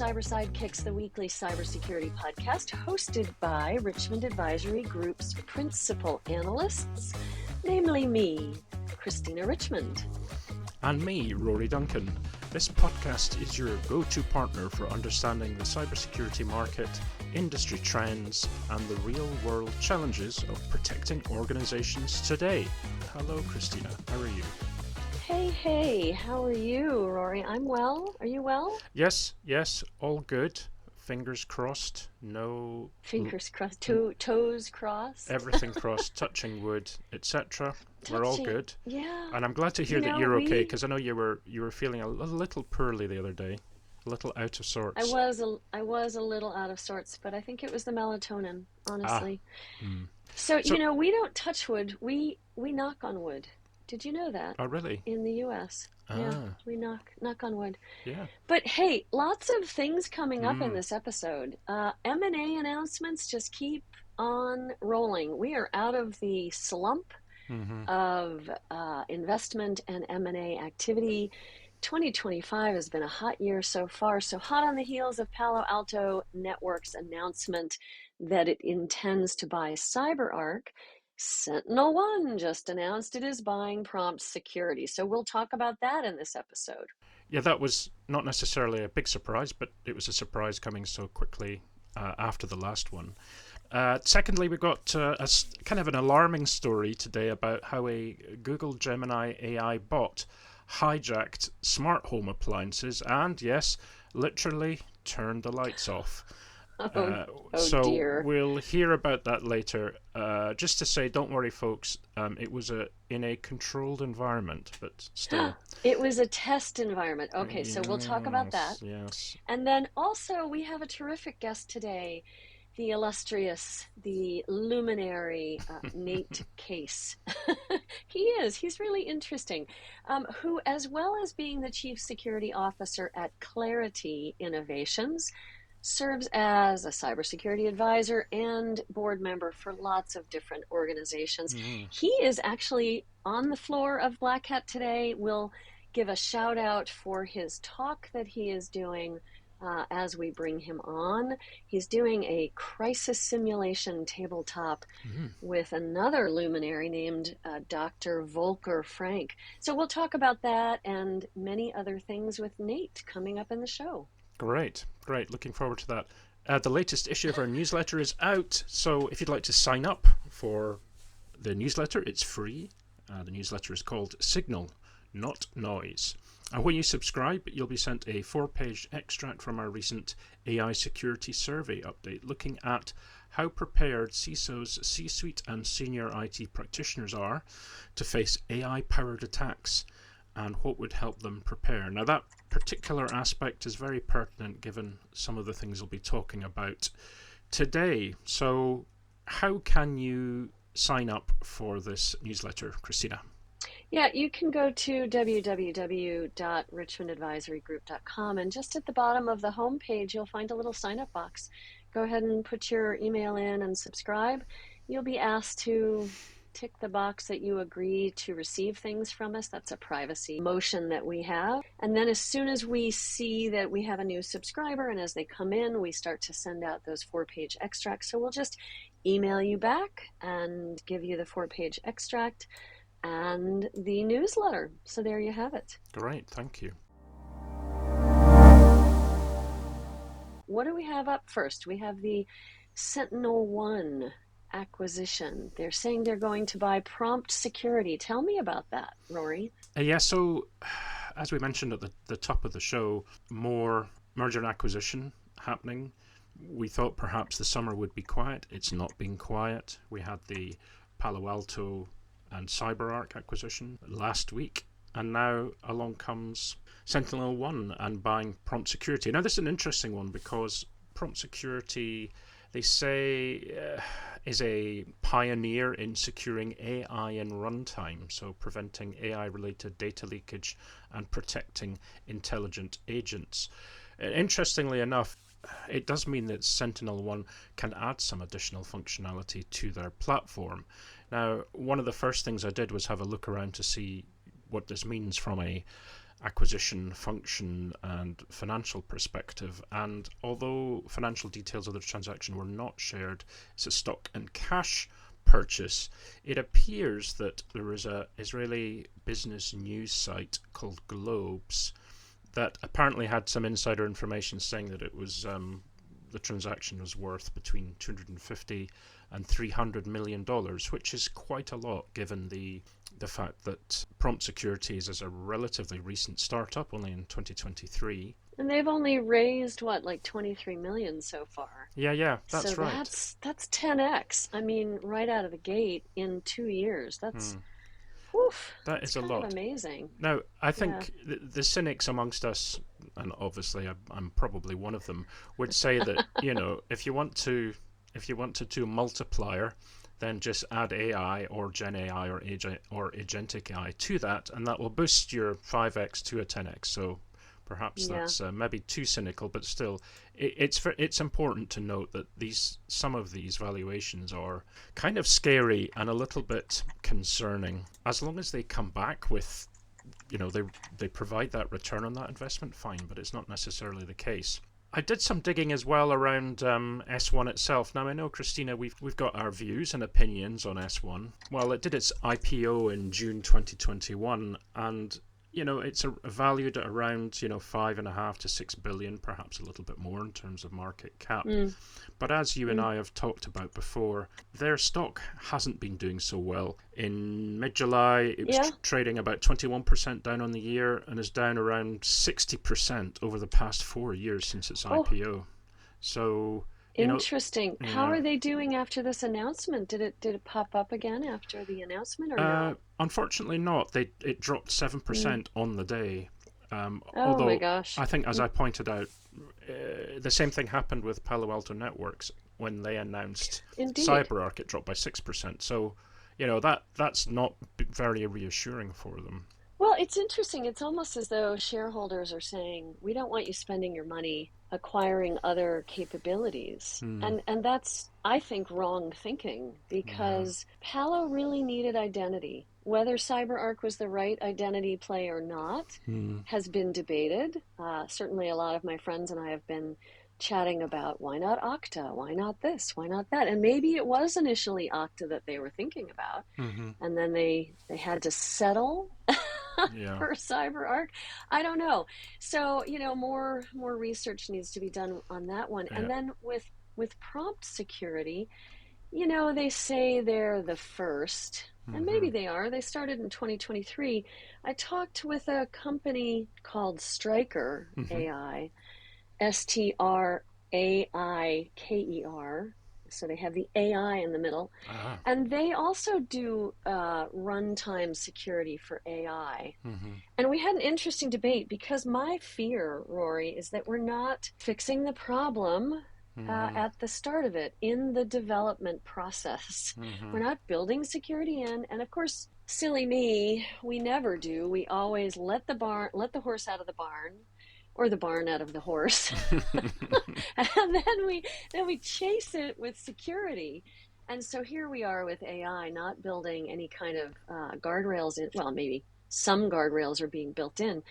Cyber Sidekicks, the weekly cybersecurity podcast hosted by Richmond Advisory Group's principal analysts, namely me, Christina Richmond. And me, Rory Duncan. This podcast is your go-to partner for understanding the cybersecurity market, industry trends, and the real-world challenges of protecting organizations today. Hello, Christina. How are you? Hey, how are you, Rory? I'm well. Are you well? Yes, all good. Fingers crossed. No... Fingers crossed. Toes crossed. Everything crossed, touching wood, etc. We're all good. Yeah. And I'm glad to hear that you're okay, because I know you were feeling a little poorly the other day. A little out of sorts. I was a little out of sorts, but I think it was the melatonin, honestly. So, we don't touch wood. We knock on wood. Did you know that? Oh, really? In the U.S. Yeah, we knock on wood. Yeah. But hey, lots of things coming up in this episode. M&A announcements just keep on rolling. We are out of the slump of investment and M&A activity. 2025 has been a hot year so far, so hot on the heels of Palo Alto Network's announcement that it intends to buy CyberArk. SentinelOne just announced it is buying Prompt Security, so we'll talk about that in this episode. Yeah, that was not necessarily a big surprise, but it was a surprise coming so quickly after the last one. Secondly, we've got a kind of an alarming story today about how a Google Gemini AI bot hijacked smart home appliances and, yes, literally turned the lights off. So dear. We'll hear about that later. Just to say, don't worry, folks. It was in a controlled environment, but still. It was a test environment. Okay, so we'll talk about that. Yes. And then also we have a terrific guest today, the illustrious, the luminary Nate Case. He's really interesting, who, as well as being the Chief Security Officer at Clarity Innovations, serves as a cybersecurity advisor and board member for lots of different organizations. He is actually on the floor of Black Hat today. We'll give a shout out for his talk that he is doing as we bring him on. He's doing a crisis simulation tabletop with another luminary named Dr. Volker Frank. So we'll talk about that and many other things with Nate coming up in the show. Great. Looking forward to that. The latest issue of our newsletter is out, so if you'd like to sign up for the newsletter, it's free. The newsletter is called Signal, Not Noise. And when you subscribe, you'll be sent a 4-page extract from our recent AI security survey update, looking at how prepared CISOs, C-suite and senior IT practitioners are to face AI-powered attacks, and what would help them prepare. Now, that particular aspect is very pertinent given some of the things we'll be talking about today. So how can you sign up for this newsletter, Christina? Yeah, you can go to www.richmondadvisorygroup.com, and just at the bottom of the homepage, you'll find a little sign-up box. Go ahead and put your email in and subscribe. You'll be asked to tick the box that you agree to receive things from us. That's a privacy motion that we have. And then as soon as we see that we have a new subscriber and as they come in, we start to send out those 4-page extracts. So we'll just email you back and give you the 4-page extract and the newsletter. So there you have it. Great, thank you. What do we have up first? We have the SentinelOne acquisition. They're saying they're going to buy Prompt Security. Tell me about that, Rory. So as we mentioned at the top of the show, more merger and acquisition happening. We thought perhaps the summer would be quiet. It's not been quiet. We had the Palo Alto and CyberArk acquisition last week, and now along comes SentinelOne and buying Prompt Security. Now, this is an interesting one because Prompt Security, they say, is a pioneer in securing AI in runtime, so preventing AI-related data leakage and protecting intelligent agents. Interestingly enough, it does mean that SentinelOne can add some additional functionality to their platform. Now, one of the first things I did was have a look around to see what this means from a acquisition function and financial perspective. And although financial details of the transaction were not shared, it's a stock and cash purchase. It appears that there is a Israeli business news site called Globes that apparently had some insider information saying that it was the transaction was worth between 250 and $300 million, which is quite a lot given the fact that Prompt Securities is a relatively recent startup, only in 2023. And they've only raised what, like 23 million so far. Yeah, that's so right. That's 10x. I mean, right out of the gate in 2 years. That's woof, that is a kind lot. of amazing. Now, I think the cynics amongst us, and obviously I'm probably one of them, would say that if you want to do a multiplier, then just add AI or Gen AI or agentic AI to that, and that will boost your 5x to a 10x. So perhaps that's maybe too cynical, but still, it's important to note that some of these valuations are kind of scary and a little bit concerning. As long as they come back with, they provide that return on that investment, fine, but it's not necessarily the case. I did some digging as well around S1 itself. Now, I know, Christina, we've got our views and opinions on S1. Well, it did its IPO in June 2021, and it's valued at around 5.5 to 6 billion, perhaps a little bit more in terms of market cap. But as you and I have talked about before, their stock hasn't been doing so well. In mid-July, it was trading about 21% down on the year, and is down around 60% over the past 4 years since its IPO. So interesting. How are they doing after this announcement? Did it pop up again after the announcement, or no? Unfortunately not. It dropped 7% on the day. Oh my gosh. I think, as I pointed out, the same thing happened with Palo Alto Networks when they announced CyberArk. It dropped by 6%. So, that's not very reassuring for them. Well, it's interesting. It's almost as though shareholders are saying, we don't want you spending your money acquiring other capabilities. And that's, I think, wrong thinking, because Palo really needed identity. Whether CyberArk was the right identity play or not has been debated. Certainly a lot of my friends and I have been chatting about, why not Okta? Why not this? Why not that? And maybe it was initially Okta that they were thinking about. And then they had to settle for CyberArk. I don't know. So, more research needs to be done on that one. And then with Prompt Security, they say they're the first, and maybe they are. They started in 2023. I talked with a company called Striker AI, STRAIKER. So they have the AI in the middle. And they also do runtime security for AI. And we had an interesting debate, because my fear, Rory, is that we're not fixing the problem at the start of it, in the development process. We're not building security in. And of course, silly me, we never do. We always let the horse out of the barn, or the barn out of the horse. And then we chase it with security. And so here we are with AI, not building any kind of guardrails in. Well, maybe some guardrails are being built in,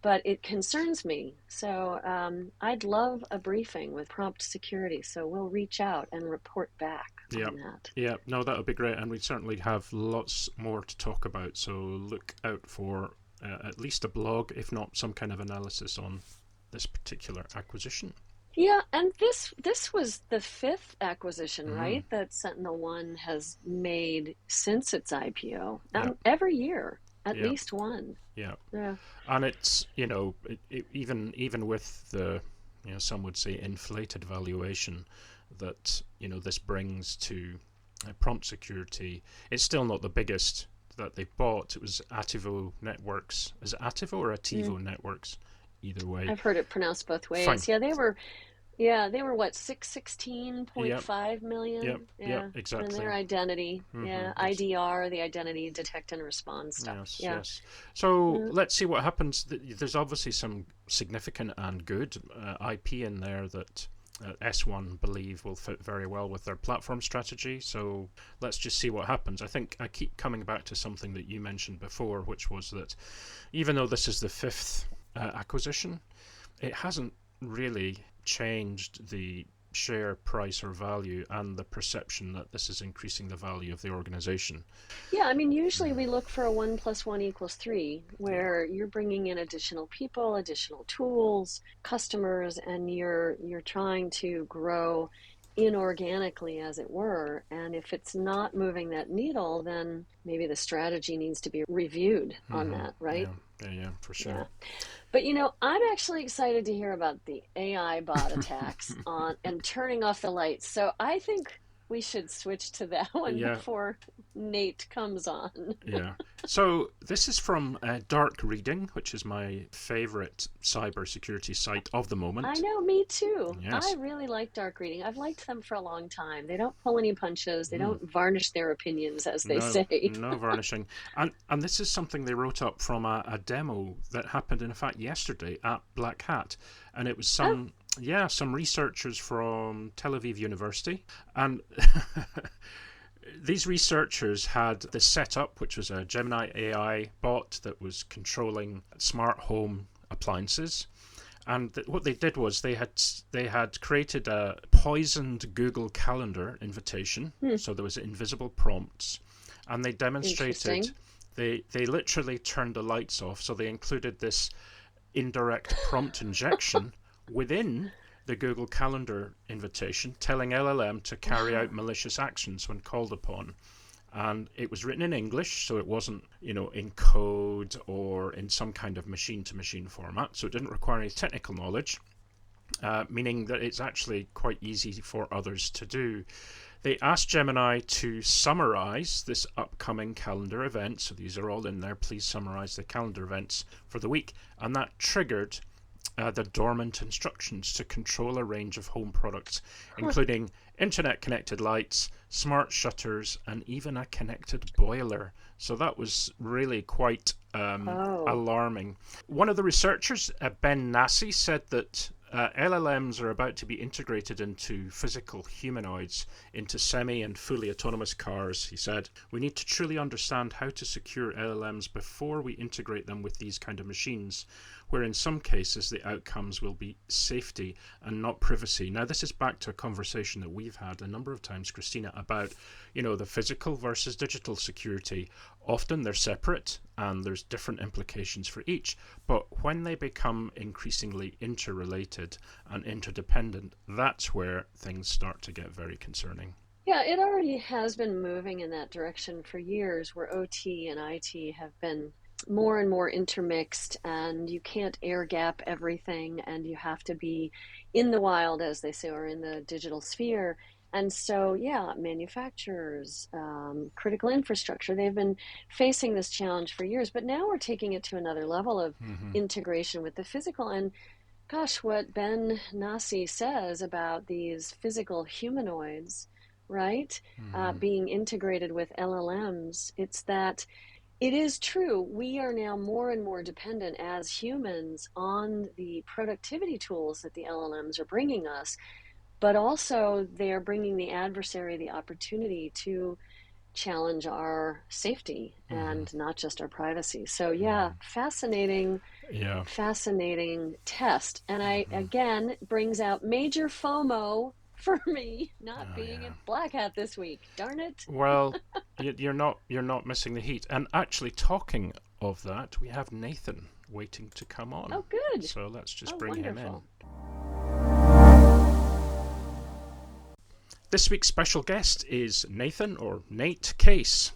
but it concerns me. So I'd love a briefing with Prompt Security. So we'll reach out and report back on that. Yeah, no, that would be great. And we certainly have lots more to talk about. So look out for at least a blog, if not some kind of analysis on this particular acquisition. Yeah, and this was the 5th acquisition, right, that SentinelOne has made since its IPO. Every year, at least one. Yeah. And it's, even with the, some would say inflated valuation that, this brings to Prompt Security, it's still not the biggest that they bought. It was Ativo Networks. Is it Ativo or Ativo Networks? Either way. I've heard it pronounced both ways. Fine. They were what, 616.5 million? Yeah, exactly. And their identity, IDR, the identity detect and respond stuff. Yes. So let's see what happens. There's obviously some significant and good IP in there that S1 believe will fit very well with their platform strategy. So let's just see what happens. I think I keep coming back to something that you mentioned before, which was that even though this is the fifth acquisition, it hasn't really changed the share price or value and the perception that this is increasing the value of the organization. Yeah, I mean, usually we look for a 1 + 1 = 3, where you're bringing in additional people, additional tools, customers, and you're trying to grow inorganically, as it were. And if it's not moving that needle, then maybe the strategy needs to be reviewed on that, right? Yeah, for sure. Yeah. But I'm actually excited to hear about the AI bot attacks on and turning off the lights. So I think we should switch to that one Yeah, before Nate comes on. yeah. So this is from Dark Reading, which is my favorite cybersecurity site of the I moment. know, me too. I Yes. really like Dark Reading. I've liked them for a long time. They don't pull any punches. They Mm. don't varnish their opinions, as they No, say. no varnishing. And this is something they wrote up from a demo that happened, in fact, yesterday at Black Hat. And it was Oh, some researchers from Tel Aviv University. And these researchers had this setup, which was a Gemini AI bot that was controlling smart home appliances. And what they did was they had created a poisoned Google Calendar invitation. hmm, So there was invisible prompts, and they demonstrated interesting. they literally turned the lights off. So they included this indirect prompt injection within the Google Calendar invitation, telling LLM to carry out Wow. malicious actions when called upon. And it was written in English, so it wasn't, in code or in some kind of machine-to-machine format. So it didn't require any technical knowledge, meaning that it's actually quite easy for others to do. They asked Gemini to summarize this upcoming calendar event. So these are all in there. Please summarize the calendar events for the week. And that triggered the dormant instructions to control a range of home products, Huh. including internet connected lights, smart shutters, and even a connected boiler. So that was really quite Oh. alarming. One of the researchers, Ben Nassi, said that LLMs are about to be integrated into physical humanoids, into semi and fully autonomous cars. He said, "We need to truly understand how to secure LLMs before we integrate them with these kind of machines, where in some cases the outcomes will be safety and not privacy." Now, this is back to a conversation that we've had a number of times, Christina, about the physical versus digital security. Often they're separate and there's different implications for each, but when they become increasingly interrelated and interdependent, that's where things start to get very concerning. Yeah, it already has been moving in that direction for years, where OT and IT have been more and more intermixed, and you can't air gap everything, and you have to be in the wild, as they say, or in the digital sphere. And so, yeah, manufacturers, critical infrastructure, they've been facing this challenge for years, but now we're taking it to another level of Mm-hmm. integration with the physical. And gosh, what Ben Nasi says about these physical humanoids, right, Mm-hmm. being integrated with LLMs, it's that it is true. We are now more and more dependent as humans on the productivity tools that the LLMs are bringing us, but also they are bringing the adversary the opportunity to challenge our safety Mm-hmm. and not just our privacy. So, yeah, Mm-hmm. Yeah. fascinating test. And I, Mm-hmm. again, brings out major FOMO for me not Oh being yeah. at Black Hat this week. Darn it. Well, you're not missing the heat. And actually, talking of that, we have Nathan waiting to come on. Oh, good. So let's just Oh, bring him in. wonderful. This week's special guest is Nathan, or Nate Case,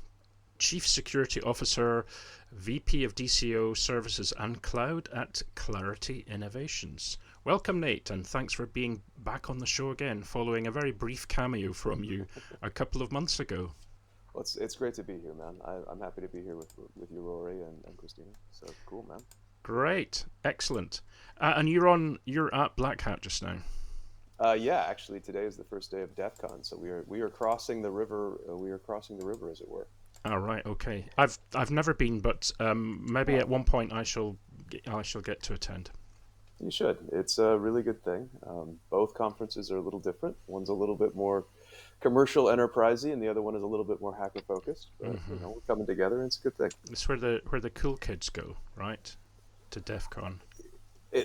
Chief Security Officer, VP of DCO Services and Cloud at Clarity Innovations. Welcome, Nate, and thanks for being back on the show again, following a very brief cameo from you a couple of months ago. Well, it's great to be here, man. I'm happy to be here with you, Rory, and Christina. So cool, man. Great, excellent. And you're at Black Hat just now. Yeah, actually, today is the first day of DEF CON, so we are crossing the river. We are crossing the river, as it were. All right, okay. I've never been, but maybe Oh, at one point I shall get to attend. You should. It's a really good thing. Both conferences are a little different. One's a little bit more commercial enterprisey, and the other one is a little bit more hacker focused. But we're coming together, and it's a good thing. It's where the cool kids go, right? To DEF CON.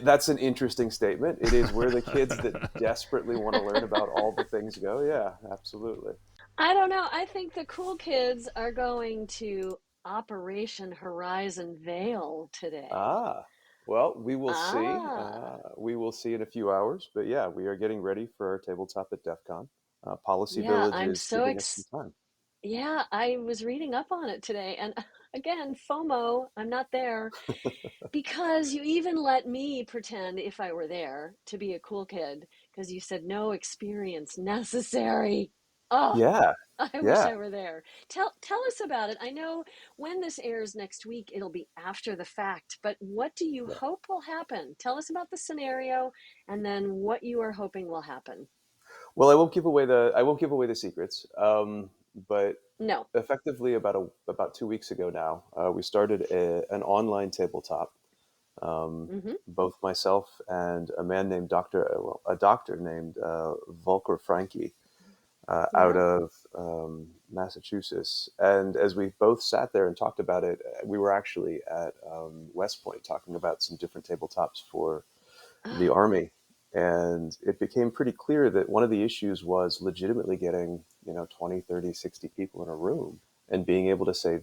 That's an interesting statement. It is where the kids that desperately want to learn about all the things go. Yeah, absolutely. I don't know. I think the cool kids are going to Operation Horizon Veil today. Ah, well, we will see. Ah, We will see in a few hours. But yeah, we are getting ready for our tabletop at DEF CON. Policy yeah, Village I'm is so giving us some time. yeah, I was reading up on it today, and again, FOMO, I'm not there because you even let me pretend if I were there to be a cool kid because you said no experience necessary. Oh, Yeah, I wish yeah, I were there. Tell us about it. I know when this airs next week, it'll be after the fact, but what do you yeah. hope will happen? Tell us about the scenario and then what you are hoping will happen. Well, I won't give away the secrets. But No. effectively, about 2 weeks ago now, we started an online tabletop. Mm-hmm. Both myself and a man named a doctor named Volker Franke, out Yeah. of Massachusetts. And as we both sat there and talked about it, we were actually at West Point talking about some different tabletops for the Oh. Army. And it became pretty clear that one of the issues was legitimately getting, 20, 30, 60 people in a room and being able to say,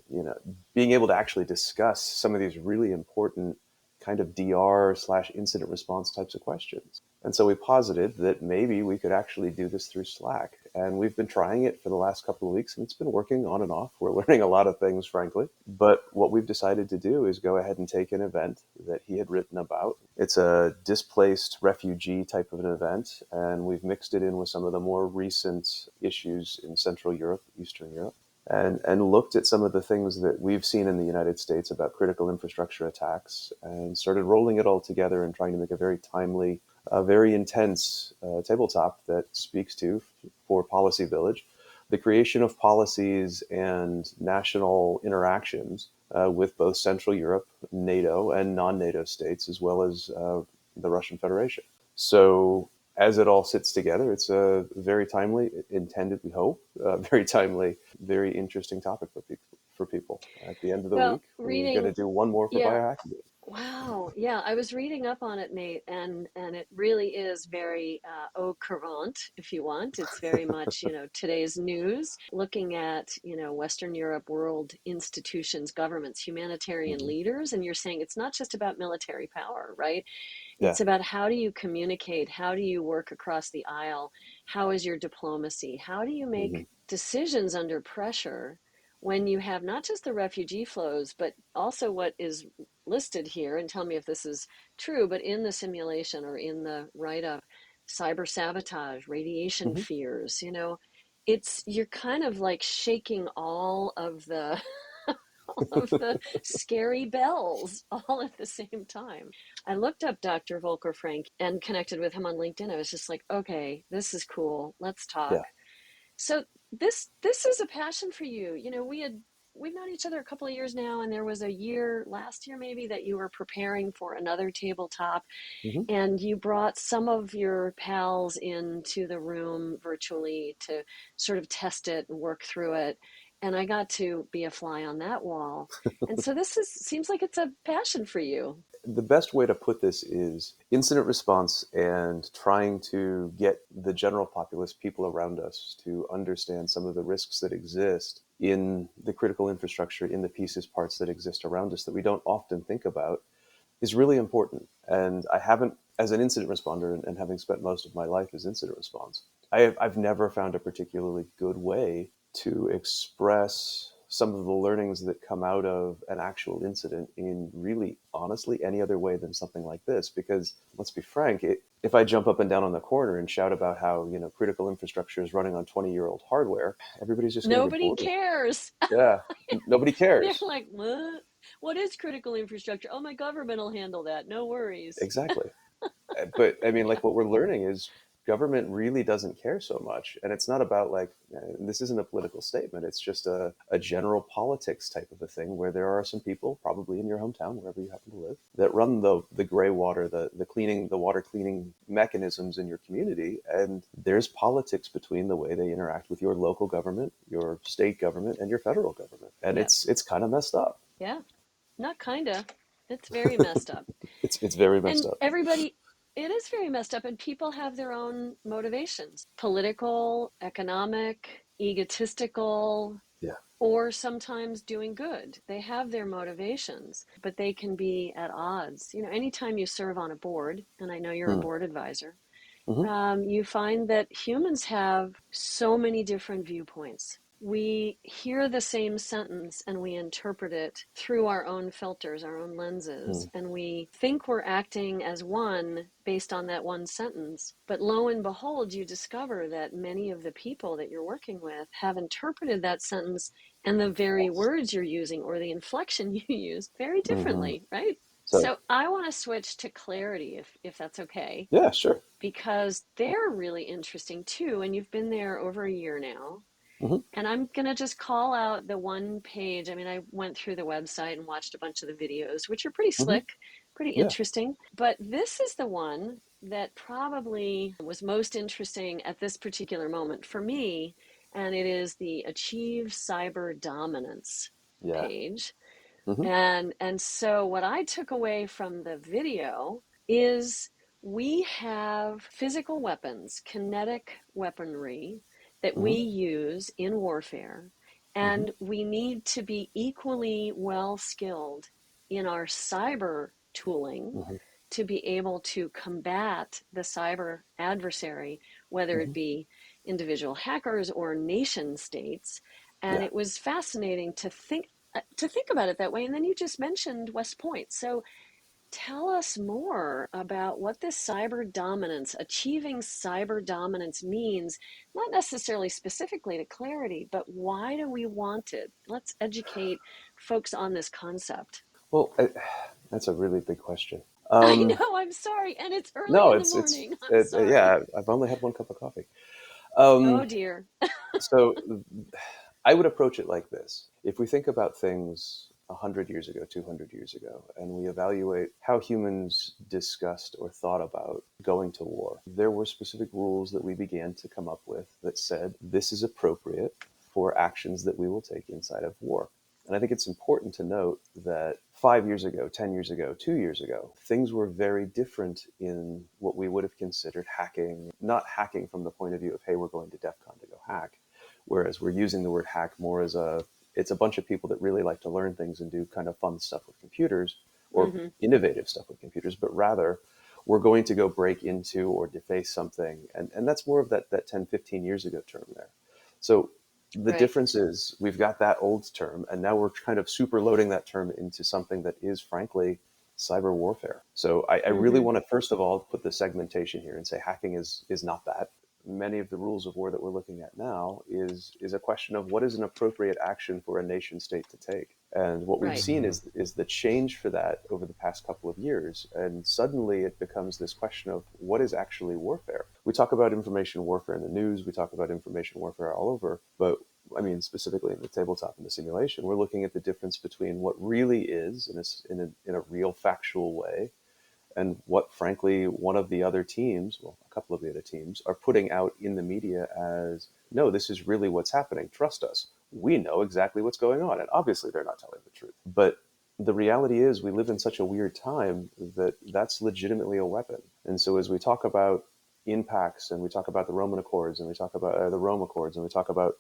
being able to actually discuss some of these really important kind of DR/ incident response types of questions. And so we posited that maybe we could actually do this through Slack. And we've been trying it for the last couple of weeks, and it's been working on and off. We're learning a lot of things, frankly. But what we've decided to do is go ahead and take an event that he had written about. It's a displaced refugee type of an event, and we've mixed it in with some of the more recent issues in Central Europe, Eastern Europe, and looked at some of the things that we've seen in the United States about critical infrastructure attacks and started rolling it all together and trying to make a very timely, very intense tabletop that speaks to, for Policy Village, the creation of policies and national interactions with both Central Europe, NATO, and non NATO states, as well as the Russian Federation. So, as it all sits together, it's a very timely, intended, we hope, very timely, very interesting topic for people. At the end of the Well, week, we're going to reading, do one more for yeah. biohacking. Wow. Yeah, I was reading up on it, Nate, and it really is very au courant, if you want. It's very much, today's news, looking at, Western Europe, world institutions, governments, humanitarian Mm-hmm. leaders, and you're saying it's not just about military power, right? Yeah. It's about how do you communicate? How do you work across the aisle? How is your diplomacy? How do you Mm-hmm. make decisions under pressure when you have not just the refugee flows, but also what is listed here? And tell me if this is true, but in the simulation or in the write up, cyber sabotage, radiation Mm-hmm. fears, you're kind of like shaking all of the all of the scary bells all at the same time. I looked up Dr. Volker Frank and connected with him on LinkedIn. I was just like, okay, this is cool. Let's talk. Yeah. So this is a passion for you. We've known each other a couple of years now, and there was a year last year maybe that you were preparing for another tabletop, Mm-hmm. and you brought some of your pals into the room virtually to sort of test it and work through it. And I got to be a fly on that wall. And so this seems like it's a passion for you. The best way to put this is incident response and trying to get the general populace, people around us, to understand some of the risks that exist in the critical infrastructure, in the pieces, parts that exist around us that we don't often think about, is really important. And I haven't, as an incident responder, and having spent most of my life as incident response, I've never found a particularly good way to express some of the learnings that come out of an actual incident in really honestly any other way than something like this. Because let's be frank, if I jump up and down on the corner and shout about how critical infrastructure is running on 20-year-old hardware, everybody's just going to get Nobody bored. cares. Yeah, nobody They're cares. like, what? What is critical infrastructure? Oh, my government will handle that. No worries. Exactly. But I mean, Yeah. like, what we're learning is government really doesn't care so much. And it's not about like, this isn't a political statement. It's just a general politics type of a thing where there are some people, probably in your hometown, wherever you happen to live, that run the gray water, the water cleaning mechanisms in your community. And there's politics between the way they interact with your local government, your state government, and your federal government. And Yep. it's kind of messed up. Yeah. Not kinda. It's very messed up. It's very messed And up. everybody, it is very messed up, and people have their own motivations, political, economic, egotistical, Yeah. or sometimes doing good. They have their motivations, but they can be at odds. You know, anytime you serve on a board, and I know you're a Mm. board advisor, Hmm. you find that humans have so many different viewpoints. We hear the same sentence and we interpret it through our own filters, our own lenses, Mm. and we think we're acting as one based on that one sentence. But lo and behold, you discover that many of the people that you're working with have interpreted that sentence and the very words you're using or the inflection you use very Hmm. differently, right? So, So I want to switch to clarity if that's okay, yeah, sure. because they're really interesting too. And you've been there over a year now. Hmm. And I'm going to just call out the one page. I mean, I went through the website and watched a bunch of the videos, which are pretty Hmm. slick, pretty Yeah. interesting. But this is the one that probably was most interesting at this particular moment for me. And it is the Achieve Cyber Dominance Yeah. page. Hmm. And so what I took away from the video is we have physical weapons, kinetic weaponry that we Hmm. use in warfare, Hmm. and we need to be equally well skilled in our cyber tooling Hmm. to be able to combat the cyber adversary, whether it Hmm. be individual hackers or nation states. And Yeah. it was fascinating to think about it that way. And then you just mentioned West Point. So tell us more about what this cyber dominance, achieving cyber dominance means, not necessarily specifically to clarity, but why do we want it? Let's educate folks on this concept. Well, that's a really big question. I know, I'm sorry. And it's early No, in the it's morning. I'm sorry. yeah. I've only had one cup of coffee. Oh Um, dear. so I would approach it like this: if we think about things 100 years ago, 200 years ago, and we evaluate how humans discussed or thought about going to war, there were specific rules that we began to come up with that said this is appropriate for actions that we will take inside of war. And I think it's important to note that 5 years ago, 10 years ago, 2 years ago, things were very different in what we would have considered hacking, not hacking from the point of view of, hey, we're going to DEF CON to go hack. Whereas we're using the word hack more as it's a bunch of people that really like to learn things and do kind of fun stuff with computers or Mm-hmm. innovative stuff with computers, but rather we're going to go break into or deface something. And that's more of that 10, 15 years ago term there. So the Right. difference is we've got that old term, and now we're kind of super loading that term into something that is, frankly, cyber warfare. So I really Mm-hmm. want to, first of all, put the segmentation here and say hacking is not that. Many of the rules of war that we're looking at now is a question of what is an appropriate action for a nation state to take. And what we've Right. seen is the change for that over the past couple of years. And suddenly it becomes this question of what is actually warfare. We talk about information warfare in the news, we talk about information warfare all over, but I mean, specifically in the tabletop and the simulation, we're looking at the difference between what really is in a real factual way and what, frankly, one of the other teams, well, a couple of the other teams, are putting out in the media as, no, this is really what's happening. Trust us. We know exactly what's going on. And obviously, they're not telling the truth. But the reality is, we live in such a weird time that that's legitimately a weapon. And so, as we talk about impacts and we talk about the Roman Accords and we talk about the Rome Accords and we talk about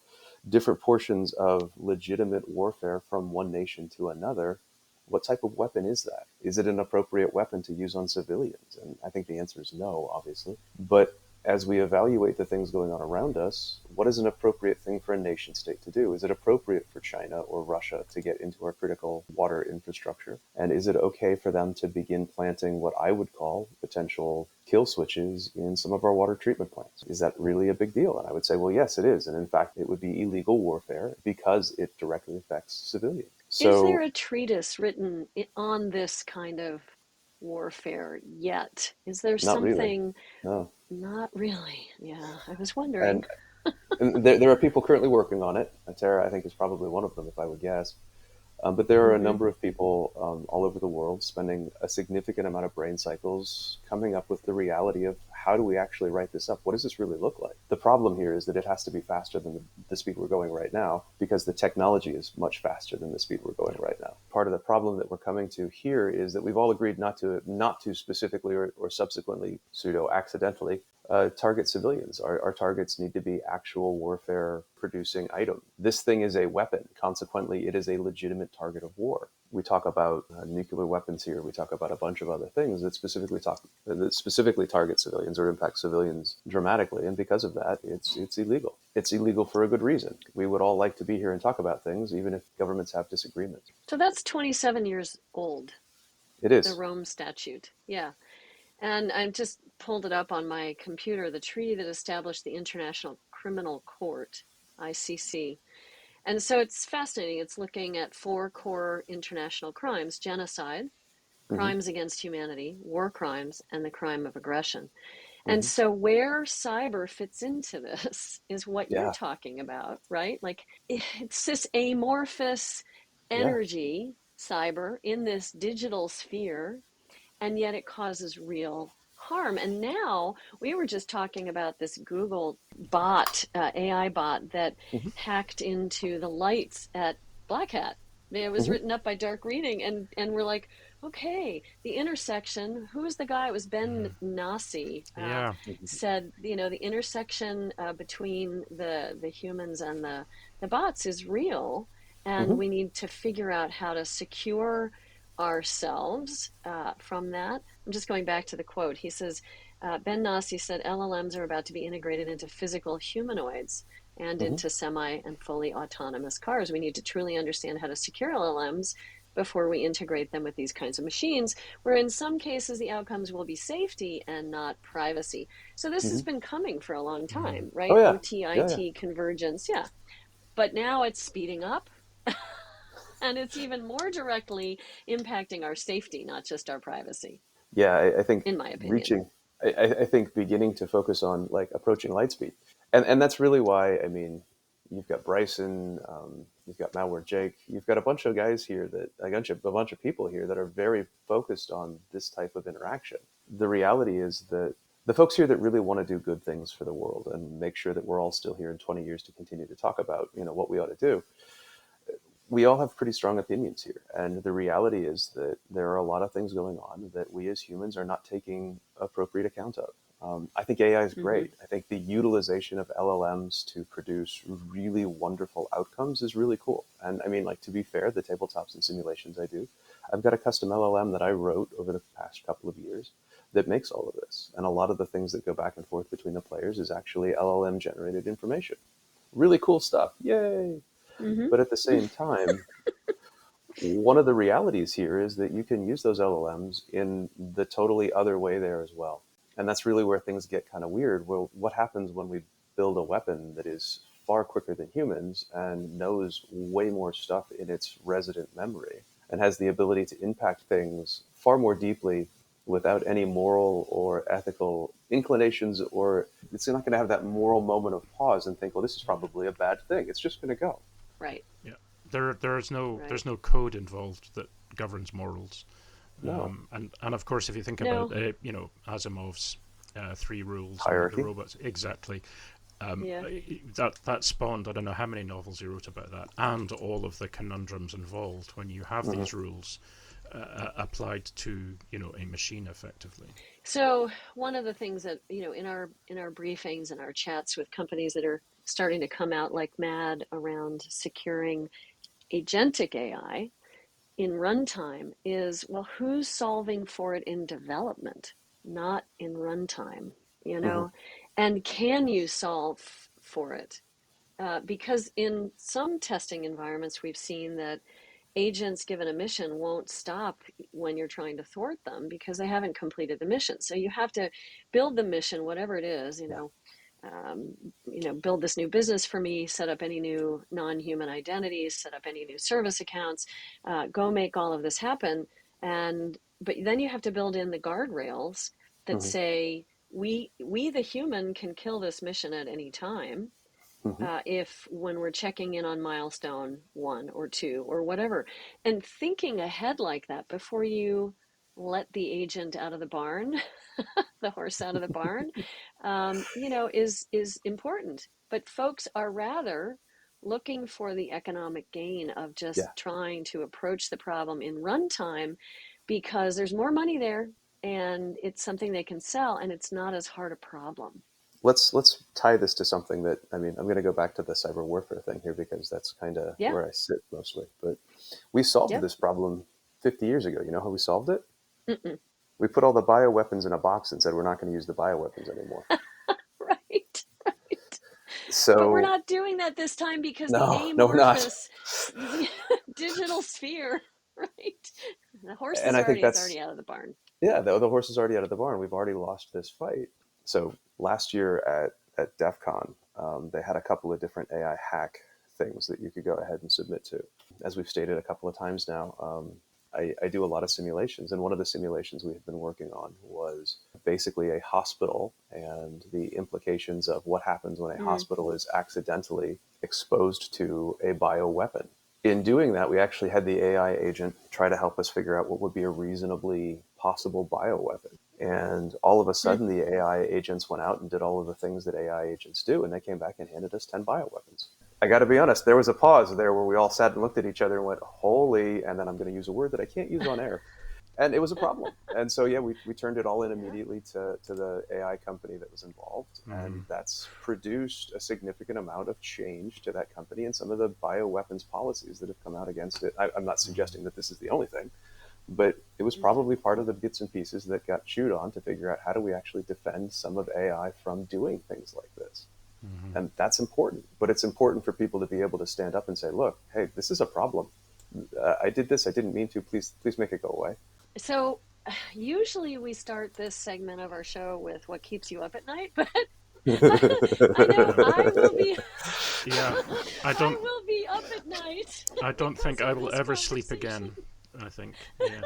different portions of legitimate warfare from one nation to another, what type of weapon is that? Is it an appropriate weapon to use on civilians? And I think the answer is no, obviously. But as we evaluate the things going on around us, what is an appropriate thing for a nation state to do? Is it appropriate for China or Russia to get into our critical water infrastructure? And is it okay for them to begin planting what I would call potential kill switches in some of our water treatment plants? Is that really a big deal? And I would say, well, yes, it is. And in fact, it would be illegal warfare because it directly affects civilians. Is there So a treatise written on this kind of warfare yet. Is there Not really. something? No. Not really. Yeah, I was wondering. And, and there are people currently working on it. Tara, I think, is probably one of them, if I would guess. But there are a Hmm. number of people all over the world spending a significant amount of brain cycles coming up with the reality of how do we actually write this up? What does this really look like? The problem here is that it has to be faster than the speed we're going right now because the technology is much faster than the speed we're going right now. Part of the problem that we're coming to here is that we've all agreed not to specifically or subsequently pseudo accidentally target civilians. Our targets need to be actual warfare producing items. This thing is a weapon. Consequently, it is a legitimate target of war. We talk about nuclear weapons here. We talk about a bunch of other things that specifically target civilians or impact civilians dramatically. And because of that, it's illegal. It's illegal for a good reason. We would all like to be here and talk about things, even if governments have disagreements. So that's 27 years old, It the is. Rome Statute. Yeah. And I just pulled it up on my computer, the treaty that established the International Criminal Court, ICC. And so it's fascinating. It's looking at four core international crimes: genocide, Mm-hmm. crimes against humanity, war crimes, and the crime of aggression. And Mm-hmm. so, where cyber fits into this is what you're Yeah. talking about, right? Like, it's this amorphous Yeah. energy, cyber, in this digital sphere, and yet it causes real harm. And now we were just talking about this Google bot, AI bot that Mm-hmm. hacked into the lights at Black Hat. It was Mm-hmm. written up by dark reading, and we're like, okay, the intersection. Who was the guy? It was Ben Nasi. Yeah. Said, the intersection between the humans and the bots is real, and Mm-hmm. we need to figure out how to secure ourselves from that. I'm just going back to the quote. He says, Ben Nasi said, LLMs are about to be integrated into physical humanoids and Mm-hmm. into semi and fully autonomous cars. We need to truly understand how to secure LLMs before we integrate them with these kinds of machines, where in some cases the outcomes will be safety and not privacy. So this Mm-hmm. has been coming for a long Mm. time, Oh right? yeah. OT, Yeah. Yeah. IT convergence, yeah. But now it's speeding up. And it's even more directly impacting our safety, not just our privacy, Yeah, I think in my opinion. reaching, I think beginning to focus on like approaching light speed, and that's really why. I mean, you've got Bryson, you've got Malware Jake, you've got a bunch of guys here that a bunch of people here that are very focused on this type of interaction. The reality is that the folks here that really want to do good things for the world and make sure that we're all still here in 20 years to continue to talk about, what we ought to do, we all have pretty strong opinions here. And the reality is that there are a lot of things going on that we as humans are not taking appropriate account of. I think AI is Mm-hmm. great. I think the utilization of LLMs to produce really wonderful outcomes is really cool. And I mean, like, to be fair, the tabletops and simulations I do, I've got a custom LLM that I wrote over the past couple of years that makes all of this. And a lot of the things that go back and forth between the players is actually LLM generated information. Really cool stuff. Yay. Mm-hmm. But at the same time, one of the realities here is that you can use those LLMs in the totally other way there as well. And that's really where things get kind of weird. Well, what happens when we build a weapon that is far quicker than humans and knows way more stuff in its resident memory and has the ability to impact things far more deeply without any moral or ethical inclinations, or it's not going to have that moral moment of pause and think, well, this is probably a bad thing. It's just going to go. Right, Yeah. There's no right. code involved that governs morals. No. And of course, if you think about No, Asimov's three rules and the Hierarchy. robots, exactly. yeah. That spawned, I don't know how many novels he wrote about that, and all of the conundrums involved when you have Mm-hmm. these rules applied to a machine effectively. So one of the things that, in our briefings and our chats with companies that are starting to come out like mad around securing agentic AI in runtime is, well, who's solving for it in development, not in runtime, you Mm-hmm. know? And can you solve for it? Because in some testing environments, we've seen that agents given a mission won't stop when you're trying to thwart them because they haven't completed the mission. So you have to build the mission, whatever it is, Yeah. build this new business for me, set up any new non-human identities, set up any new service accounts, go make all of this happen. But then you have to build in the guardrails that Hmm. say we the human can kill this mission at any time, Hmm. if when we're checking in on milestone 1 or 2 or whatever, and thinking ahead like that before you let the agent out of the barn, the horse out of the barn, is important. But folks are rather looking for the economic gain of just Yeah. trying to approach the problem in runtime because there's more money there and it's something they can sell and it's not as hard a problem. Let's tie this to something that, I mean, I'm going to go back to the cyber warfare thing here because that's kind of Yeah. where I sit mostly. But we solved Yep. this problem 50 years ago. You know how we solved it? Mm-mm. We put all the bioweapons in a box and said we're not going to use the bioweapons anymore. Right. Right. But we're So not doing that this time because the no, no, we're not. amorphous digital sphere, right? The horse And is I think already that's, out of the barn. yeah, the horse is already out of the barn. We've already lost this fight. So last year at DEF CON, they had a couple of different AI hack things that you could go ahead and submit to. As we've stated a couple of times now, I do a lot of simulations, and one of the simulations we had been working on was basically a hospital and the implications of what happens when a Mm. hospital is accidentally exposed to a bioweapon. In doing that, we actually had the AI agent try to help us figure out what would be a reasonably possible bioweapon. And all of a Mm. sudden, the AI agents went out and did all of the things that AI agents do, and they came back and handed us 10 bioweapons. I got to be honest, there was a pause there where we all sat and looked at each other and went, holy, and then I'm going to use a word that I can't use on air. And it was a problem. And so, yeah, we turned it all in Yeah. immediately to the AI company that was involved. And that's produced a significant amount of change to that company and some of the bioweapons policies that have come out against it. I'm not suggesting that this is the only thing, but it was Mm. probably part of the bits and pieces that got chewed on to figure out how do we actually defend some of AI from doing things like this. And that's important. But it's important for people to be able to stand up and say, look, hey, this is a problem. I did this. I didn't mean to. Please make it go away. So usually we start this segment of our show with what keeps you up at night, but I know I will be Yeah, I I don't. will be up at night I don't because think I of will this ever sleep conversation. again. I think. Yeah.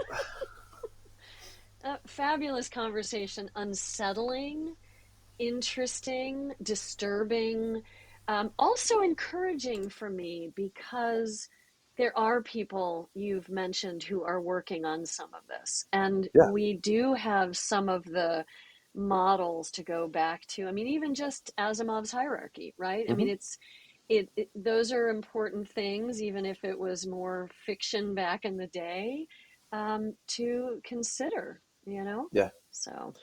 Fabulous conversation, unsettling, interesting, disturbing, also encouraging for me because there are people you've mentioned who are working on some of this. And Yeah. we do have some of the models to go back to. I mean, even just Asimov's hierarchy, right? I Hmm. mean, those are important things, even if it was more fiction back in the day, to consider, you know? Yeah. So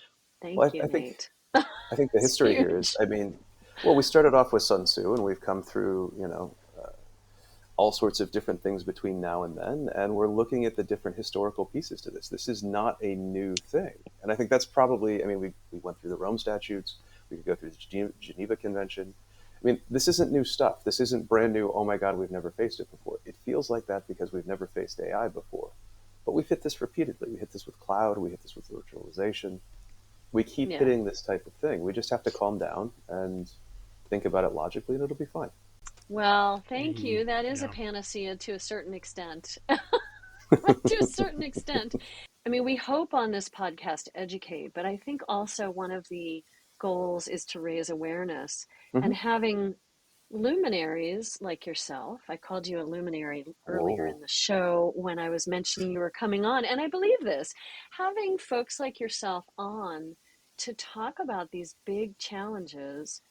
thank Well, you, Nate. I think the It's history here is, huge. I mean, well, we started off with Sun Tzu, and we've come through, all sorts of different things between now and then, and we're looking at the different historical pieces to this. This is not a new thing, and I think that's probably, I mean, we went through the Rome statutes, we could go through the Geneva Convention. I mean, this isn't new stuff. This isn't brand new, oh my God, we've never faced it before. It feels like that because we've never faced AI before. But we've hit this repeatedly. We hit this with cloud, we hit this with virtualization. We keep Yeah. hitting this type of thing. We just have to calm down and think about it logically, and it'll be fine. Well, thank you. That is a Yeah. panacea to a certain extent. To a certain extent. I mean, we hope on this podcast to educate, but I think also one of the goals is to raise awareness Mm-hmm. and having luminaries like yourself. I called you a luminary earlier Whoa. in the show when I was mentioning you were coming on, and I believe this. Having folks like yourself on to talk about these big challenges,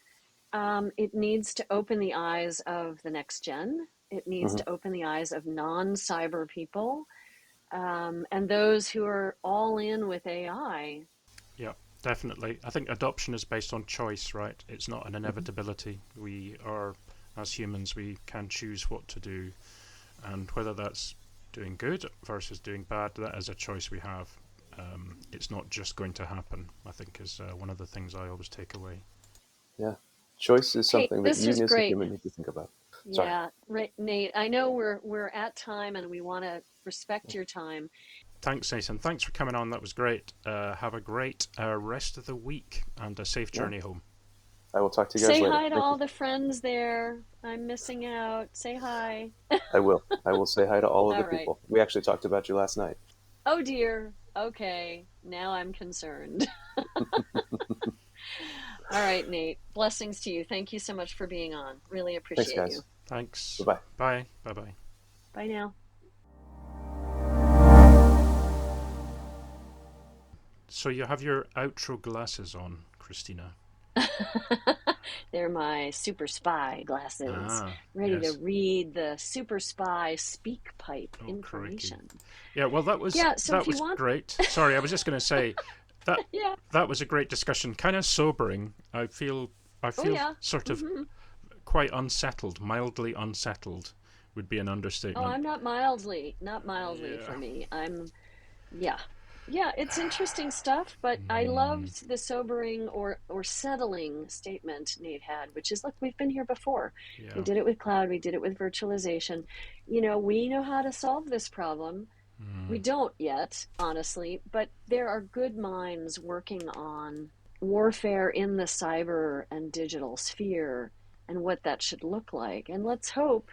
it needs to open the eyes of the next gen. It needs Mm-hmm. to open the eyes of non-cyber people, and those who are all in with AI. Yeah. Definitely. I think adoption is based on choice, right? It's not an Mm-hmm. inevitability. We are, as humans, we can choose what to do, and whether that's doing good versus doing bad, that is a choice we have. It's not just going to happen, I think, is one of the things I always take away. Yeah. Choice is Hey, something that this you was as a great. human need to think about. Sorry. Yeah, right, Nate. I know we're at time, and we want to respect your time. Thanks, Nathan. Thanks for coming on. That was great. Have a great rest of the week and a safe Yeah. journey home. I will talk to you guys Say later. hi to Thank you. all the friends there. I'm missing out. Say hi. I will. I will say hi to all of the All right. people. We actually talked about you last night. Oh dear. Okay, now I'm concerned. All right, Nate. Blessings to you. Thank you so much for being on. Really Thanks, appreciate you. guys. Thanks. Bye-bye. Bye. Bye-bye. Bye now. So you have your outro glasses on, Christina. They're my super spy glasses, Ah, ready to yes. read the super spy speak pipe Oh, crikey. information. Yeah, well, Yeah, so that if you was want, great. Sorry, I was just going to say that yeah. that was a great discussion. Kind of sobering. I Oh feel yeah. sort of Hmm. quite unsettled, mildly unsettled would be an Oh, understatement. I'm not mildly Yeah. for me. Yeah. Yeah, it's interesting stuff, but I Mm, loved the sobering or settling statement Nate had, which is, look, we've been here before. We yeah. did it with cloud, we did it with virtualization. We know how to solve this problem. We Mm, don't yet, honestly, but there are good minds working on warfare in the cyber and digital sphere and what that should look like. And let's hope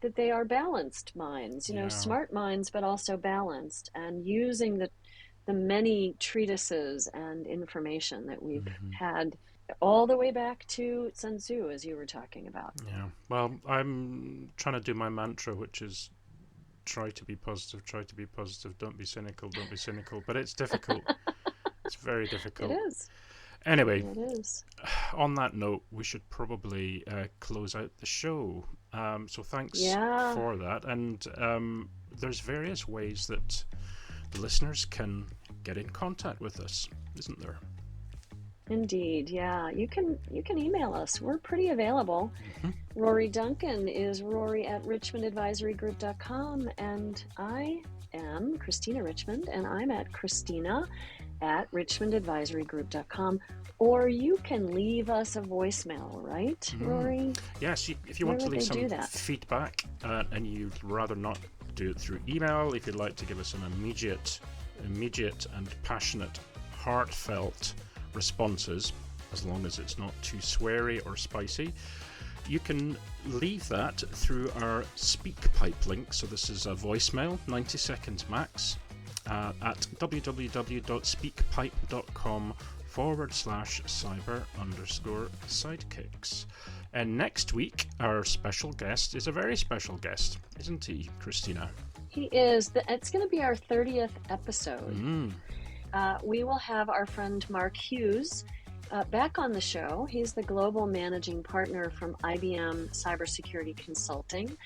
that they are balanced minds, yeah. smart minds, but also balanced, and using the many treatises and information that we've Hmm. had all the way back to Sun Tzu, as you were talking about. Yeah. Well, I'm trying to do my mantra, which is try to be positive, don't be cynical, don't be cynical. But it's difficult. It's very It difficult. is. Anyway, It is. on that note, we should probably close out the show. So thanks Yeah, for that. And there's various ways that the listeners can get in contact with us, isn't there? indeed. Yeah, you can email us. We're pretty available. Hmm. Rory Duncan is Rory at richmondadvisorygroup.com, and I am Christina Richmond, and I'm at Christina at richmondadvisorygroup.com. Or you can leave us a voicemail, right, Rory? Yes, if you Where want to would leave they some do that? feedback and you'd rather not do it through email, if you'd like to give us an immediate and passionate, heartfelt responses, as long as it's not too sweary or spicy, you can leave that through our SpeakPipe link. So this is a voicemail, 90 seconds max, at www.speakpipe.com/cyber_sidekicks. And next week, our special guest is a very special guest, isn't he, Christina? He is. It's going to be our 30th episode. Mm. We will have our friend Mark Hughes back on the show. He's the global managing partner from IBM Cybersecurity Consulting. Mm.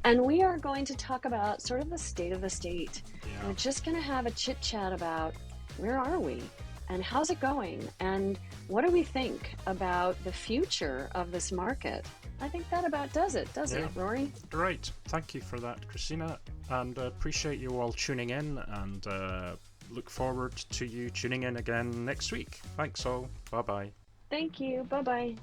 And we are going to talk about sort of the state of the state. Yeah. We're just going to have a chit chat about where are we and how's it going and what do we think about the future of this market. I think that about does it, doesn't it, Rory? Great. Thank you for that, Christina. And appreciate you all tuning in, and look forward to you tuning in again next week. Thanks all. Bye-bye. Thank you. Bye-bye.